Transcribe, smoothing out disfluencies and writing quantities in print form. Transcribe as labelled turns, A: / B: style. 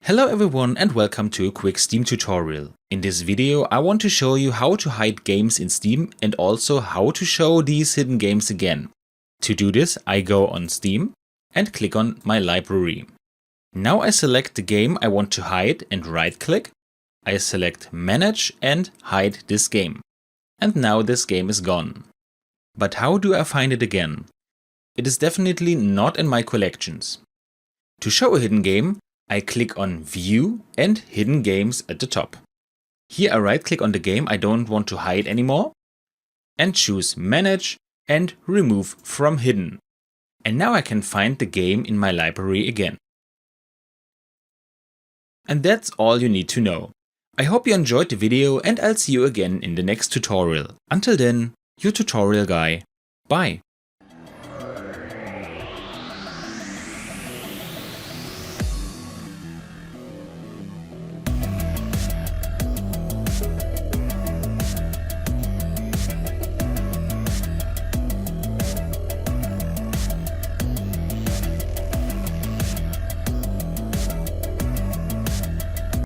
A: Hello everyone and welcome to a quick Steam tutorial. In this video I want to show you how to hide games in Steam and also how to show these hidden games again. To do this I go on Steam and click on my library. Now I select the game I want to hide and right click. I select Manage and hide this game. And now this game is gone. But how do I find it again? It is definitely not in my collections. To show a hidden game, I click on View and Hidden Games at the top. Here I right click on the game I don't want to hide anymore and choose Manage and Remove from Hidden. And now I can find the game in my library again. And that's all you need to know. I hope you enjoyed the video and I'll see you again in the next tutorial. Until then, your tutorial guy. Bye.